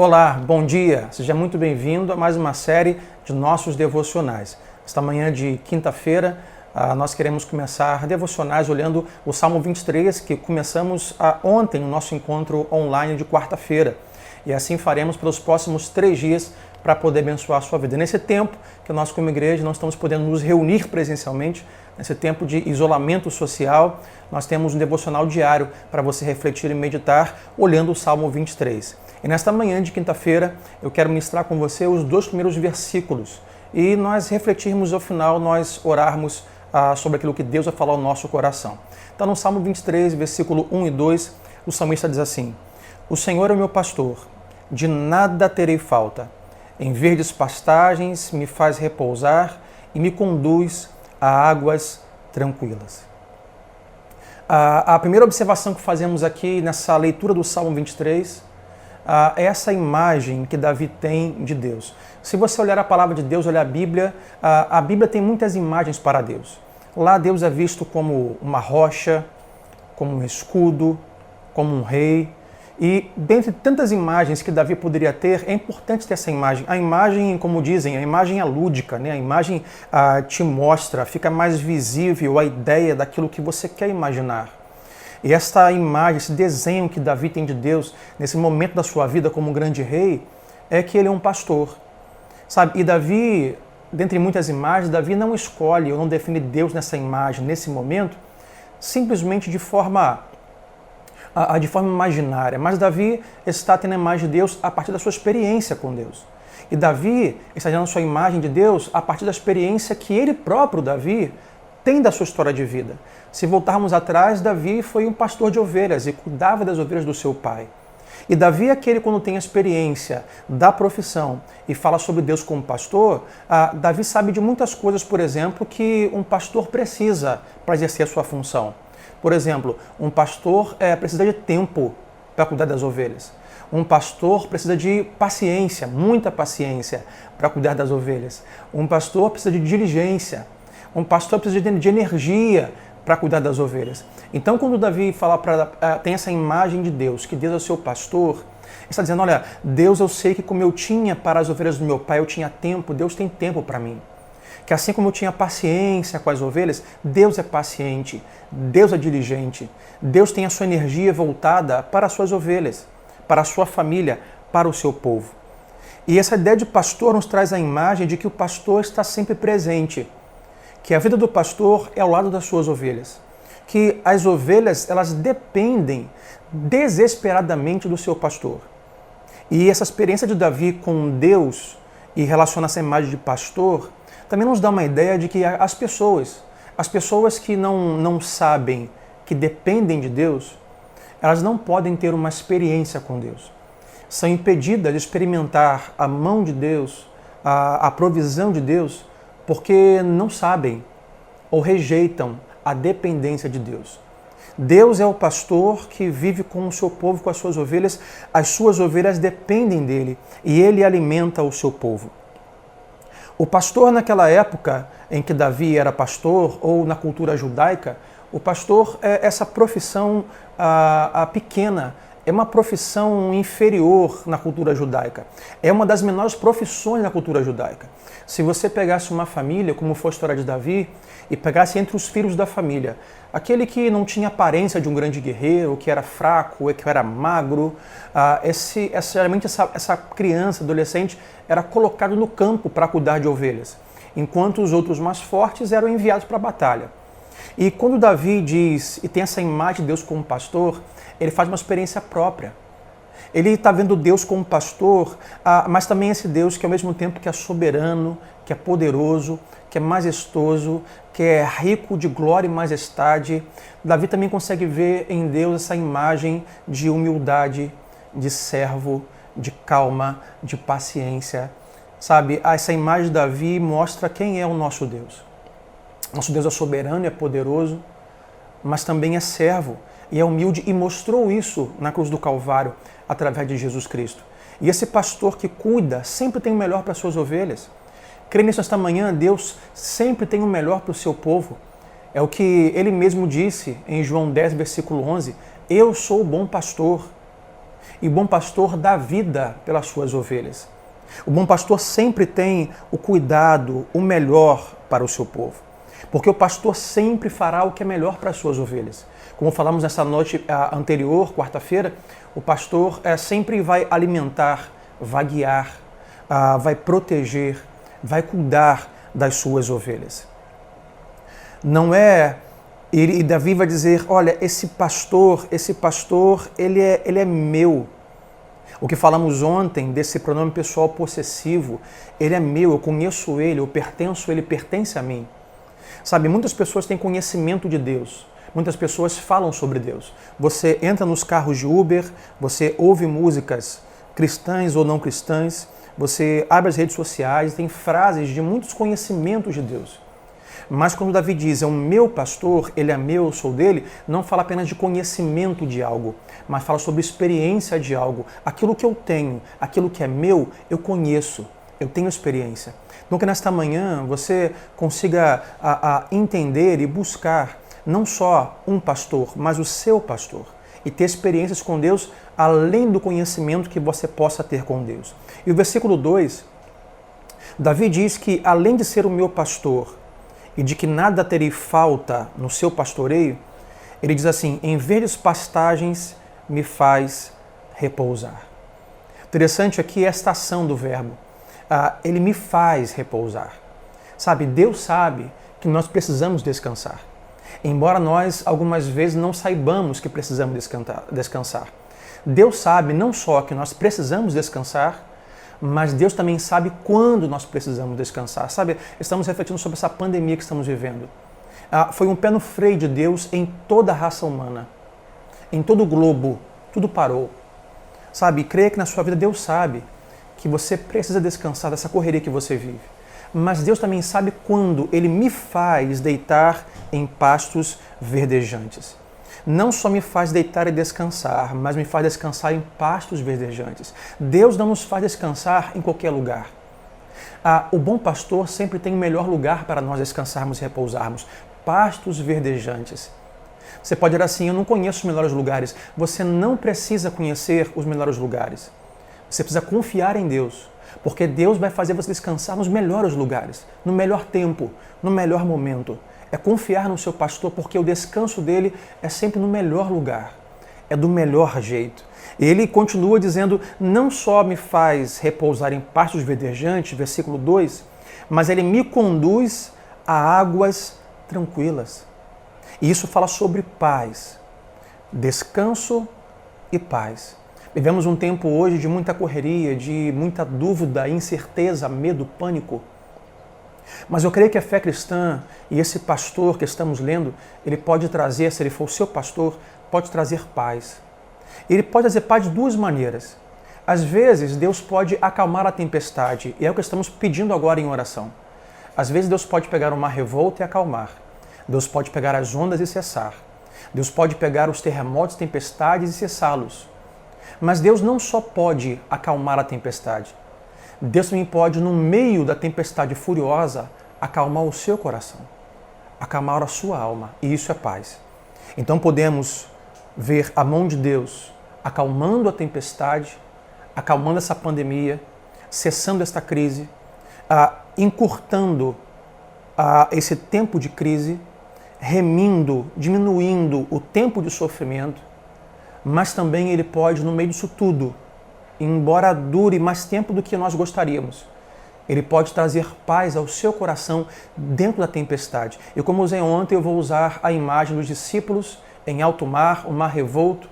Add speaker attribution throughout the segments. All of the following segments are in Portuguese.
Speaker 1: Olá, bom dia. Seja muito bem-vindo a mais uma série de nossos devocionais. Esta manhã de quinta-feira, nós queremos começar devocionais olhando o Salmo 23, que começamos ontem no nosso encontro online de quarta-feira. E assim faremos pelos próximos 3 dias para poder abençoar a sua vida. Nesse tempo que nós como igreja não estamos podendo nos reunir presencialmente, nesse tempo de isolamento social, nós temos um devocional diário para você refletir e meditar olhando o Salmo 23. E nesta manhã de quinta-feira, eu quero ministrar com você os 2 primeiros versículos e nós refletirmos ao final, nós orarmos sobre aquilo que Deus vai falar ao nosso coração. Então, no Salmo 23, versículo 1 e 2, o salmista diz assim: O Senhor é o meu pastor, de nada terei falta. Em verdes pastagens me faz repousar e me conduz a águas tranquilas. A primeira observação que fazemos aqui nessa leitura do Salmo 23 é essa imagem que Davi tem de Deus. Se você olhar a palavra de Deus, olhar a Bíblia tem muitas imagens para Deus. Lá Deus é visto como uma rocha, como um escudo, como um rei. E dentre tantas imagens que Davi poderia ter, é importante ter essa imagem. A imagem, como dizem, a imagem é lúdica, né? A imagem te mostra, fica mais visível a ideia daquilo que você quer imaginar. E esta imagem, esse desenho que Davi tem de Deus nesse momento da sua vida como um grande rei, é que ele é um pastor. Sabe? E Davi, dentre muitas imagens, Davi não escolhe ou não define Deus nessa imagem, nesse momento, simplesmente de forma imaginária. Mas Davi está tendo a imagem de Deus a partir da sua experiência com Deus. E Davi está tendo a sua imagem de Deus a partir da experiência que ele próprio, Davi, tem da sua história de vida. Se voltarmos atrás, Davi foi um pastor de ovelhas e cuidava das ovelhas do seu pai. E Davi é aquele, quando tem a experiência da profissão e fala sobre Deus como pastor, Davi sabe de muitas coisas, por exemplo, que um pastor precisa para exercer a sua função. Por exemplo, um pastor precisa de tempo para cuidar das ovelhas. Um pastor precisa de paciência, muita paciência para cuidar das ovelhas. Um pastor precisa de diligência. Um pastor precisa de energia para cuidar das ovelhas. Então, quando Davi tem essa imagem de Deus, que Deus é o seu pastor, ele está dizendo, olha, Deus, eu sei que como eu tinha para as ovelhas do meu pai, eu tinha tempo, Deus tem tempo para mim. Que assim como eu tinha paciência com as ovelhas, Deus é paciente, Deus é diligente, Deus tem a sua energia voltada para as suas ovelhas, para a sua família, para o seu povo. E essa ideia de pastor nos traz a imagem de que o pastor está sempre presente, que a vida do pastor é ao lado das suas ovelhas, que as ovelhas elas dependem desesperadamente do seu pastor. E essa experiência de Davi com Deus e relaciona essa imagem de pastor, também nos dá uma ideia de que as pessoas que não sabem, que dependem de Deus, elas não podem ter uma experiência com Deus. São impedidas de experimentar a mão de Deus, a provisão de Deus, porque não sabem ou rejeitam a dependência de Deus. Deus é o pastor que vive com o seu povo, com as suas ovelhas dependem dele e ele alimenta o seu povo. O pastor naquela época em que Davi era pastor, ou na cultura judaica, o pastor é essa profissão pequena, é uma profissão inferior na cultura judaica. É uma das menores profissões na cultura judaica. Se você pegasse uma família, como foi a história de Davi, e pegasse entre os filhos da família, aquele que não tinha aparência de um grande guerreiro, que era fraco, que era magro, geralmente essa criança, adolescente, era colocado no campo para cuidar de ovelhas, enquanto os outros mais fortes eram enviados para a batalha. E quando Davi diz, e tem essa imagem de Deus como pastor, ele faz uma experiência própria. Ele está vendo Deus como pastor, mas também esse Deus que ao mesmo tempo que é soberano, que é poderoso, que é majestoso, que é rico de glória e majestade. Davi também consegue ver em Deus essa imagem de humildade, de servo, de calma, de paciência. Sabe, essa imagem de Davi mostra quem é o nosso Deus. Nosso Deus é soberano e é poderoso, mas também é servo e é humilde e mostrou isso na cruz do Calvário através de Jesus Cristo. E esse pastor que cuida sempre tem o melhor para as suas ovelhas. Crê nisso esta manhã, Deus sempre tem o melhor para o seu povo. É o que ele mesmo disse em João 10, versículo 11, eu sou o bom pastor. E o bom pastor dá vida pelas suas ovelhas. O bom pastor sempre tem o cuidado, o melhor para o seu povo. Porque o pastor sempre fará o que é melhor para as suas ovelhas. Como falamos nessa noite anterior, quarta-feira, o pastor sempre vai alimentar, vai guiar, vai proteger, vai cuidar das suas ovelhas. Não é... E Davi vai dizer, olha, esse pastor, ele é meu. O que falamos ontem desse pronome pessoal possessivo, ele é meu, eu conheço ele, eu pertenço, ele pertence a mim. Sabe, muitas pessoas têm conhecimento de Deus, muitas pessoas falam sobre Deus. Você entra nos carros de Uber, você ouve músicas cristãs ou não cristãs, você abre as redes sociais, tem frases de muitos conhecimentos de Deus. Mas quando Davi diz, é o meu pastor, ele é meu, eu sou dele, não fala apenas de conhecimento de algo, mas fala sobre experiência de algo. Aquilo que eu tenho, aquilo que é meu, eu conheço, eu tenho experiência. Então que nesta manhã você consiga entender e buscar não só um pastor, mas o seu pastor. E ter experiências com Deus além do conhecimento que você possa ter com Deus. E o versículo 2, Davi diz que além de ser o meu pastor, e de que nada terei falta no seu pastoreio, ele diz assim, em verdes pastagens me faz repousar. Interessante aqui esta ação do verbo. Ele me faz repousar. Sabe, Deus sabe que nós precisamos descansar. Embora nós, algumas vezes, não saibamos que precisamos descansar. Deus sabe não só que nós precisamos descansar, mas Deus também sabe quando nós precisamos descansar. Sabe, estamos refletindo sobre essa pandemia que estamos vivendo. Foi um pé no freio de Deus em toda a raça humana. Em todo o globo, tudo parou. Sabe, creia que na sua vida Deus sabe que você precisa descansar dessa correria que você vive. Mas Deus também sabe quando Ele me faz deitar em pastos verdejantes. Não só me faz deitar e descansar, mas me faz descansar em pastos verdejantes. Deus não nos faz descansar em qualquer lugar. O bom pastor sempre tem o melhor lugar para nós descansarmos e repousarmos. Pastos verdejantes. Você pode dizer assim, eu não conheço os melhores lugares. Você não precisa conhecer os melhores lugares. Você precisa confiar em Deus, porque Deus vai fazer você descansar nos melhores lugares, no melhor tempo, no melhor momento. É confiar no seu pastor, porque o descanso dele é sempre no melhor lugar, é do melhor jeito. Ele continua dizendo, não só me faz repousar em pastos verdejantes, versículo 2, mas ele me conduz a águas tranquilas. E isso fala sobre paz, descanso e paz. Vivemos um tempo hoje de muita correria, de muita dúvida, incerteza, medo, pânico. Mas eu creio que a fé cristã e esse pastor que estamos lendo, ele pode trazer, se ele for o seu pastor, pode trazer paz. Ele pode trazer paz de duas maneiras. Às vezes, Deus pode acalmar a tempestade, e é o que estamos pedindo agora em oração. Às vezes, Deus pode pegar uma revolta e acalmar. Deus pode pegar as ondas e cessar. Deus pode pegar os terremotos, tempestades e cessá-los. Mas Deus não só pode acalmar a tempestade, Deus também pode, no meio da tempestade furiosa, acalmar o seu coração, acalmar a sua alma, e isso é paz. Então podemos ver a mão de Deus acalmando a tempestade, acalmando essa pandemia, cessando esta crise, encurtando esse tempo de crise, remindo, diminuindo o tempo de sofrimento, mas também Ele pode, no meio disso tudo, embora dure mais tempo do que nós gostaríamos, Ele pode trazer paz ao seu coração dentro da tempestade. E como usei ontem, eu vou usar a imagem dos discípulos em alto mar, o mar revolto,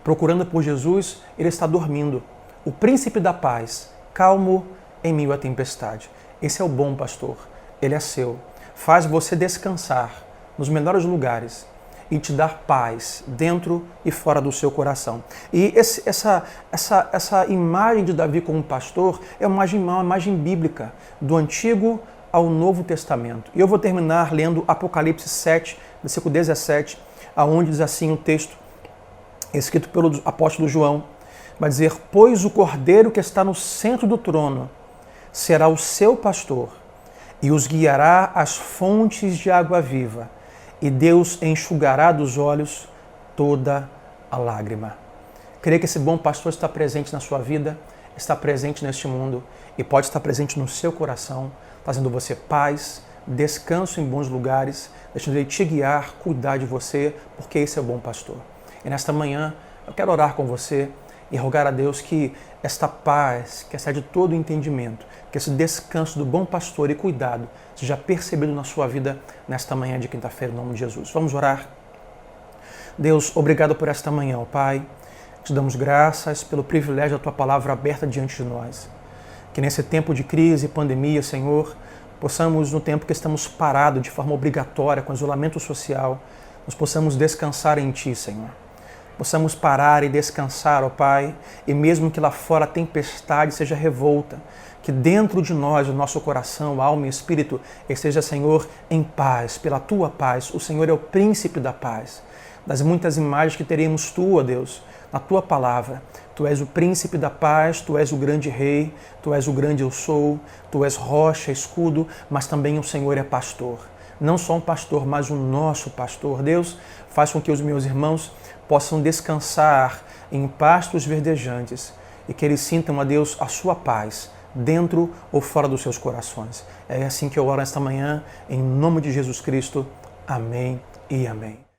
Speaker 1: procurando por Jesus, Ele está dormindo. O príncipe da paz, calmo em meio à tempestade. Esse é o bom pastor, Ele é seu. Faz você descansar nos melhores lugares e te dar paz dentro e fora do seu coração. E essa imagem de Davi como pastor é uma imagem bíblica, do Antigo ao Novo Testamento. E eu vou terminar lendo Apocalipse 7, versículo 17, aonde diz assim o texto, escrito pelo apóstolo João, vai dizer, pois o Cordeiro que está no centro do trono será o seu pastor e os guiará às fontes de água viva, e Deus enxugará dos olhos toda a lágrima. Creia que esse bom pastor está presente na sua vida, está presente neste mundo e pode estar presente no seu coração, fazendo você paz, descanso em bons lugares, deixando Ele te guiar, cuidar de você, porque esse é o bom pastor. E nesta manhã eu quero orar com você e rogar a Deus que esta paz, que excede todo o entendimento, que esse descanso do bom pastor e cuidado seja percebido na sua vida nesta manhã de quinta-feira, em nome de Jesus. Vamos orar? Deus, obrigado por esta manhã, ó Pai. Te damos graças pelo privilégio da Tua palavra aberta diante de nós. Que nesse tempo de crise e pandemia, Senhor, possamos, no tempo que estamos parados de forma obrigatória, com isolamento social, nós possamos descansar em Ti, Senhor. Possamos parar e descansar, ó Pai, e mesmo que lá fora a tempestade seja revolta, que dentro de nós, o nosso coração, alma e espírito, esteja, Senhor, em paz, pela Tua paz. O Senhor é o príncipe da paz. Das muitas imagens que teremos Tu, ó Deus, na Tua palavra. Tu és o príncipe da paz, Tu és o grande rei, Tu és o grande eu sou, Tu és rocha, escudo, mas também o Senhor é pastor. Não só um pastor, mas o nosso pastor. Deus, faz com que os meus irmãos possam descansar em pastos verdejantes e que eles sintam, a Deus, a sua paz, dentro ou fora dos seus corações. É assim que eu oro esta manhã, em nome de Jesus Cristo. Amém e amém.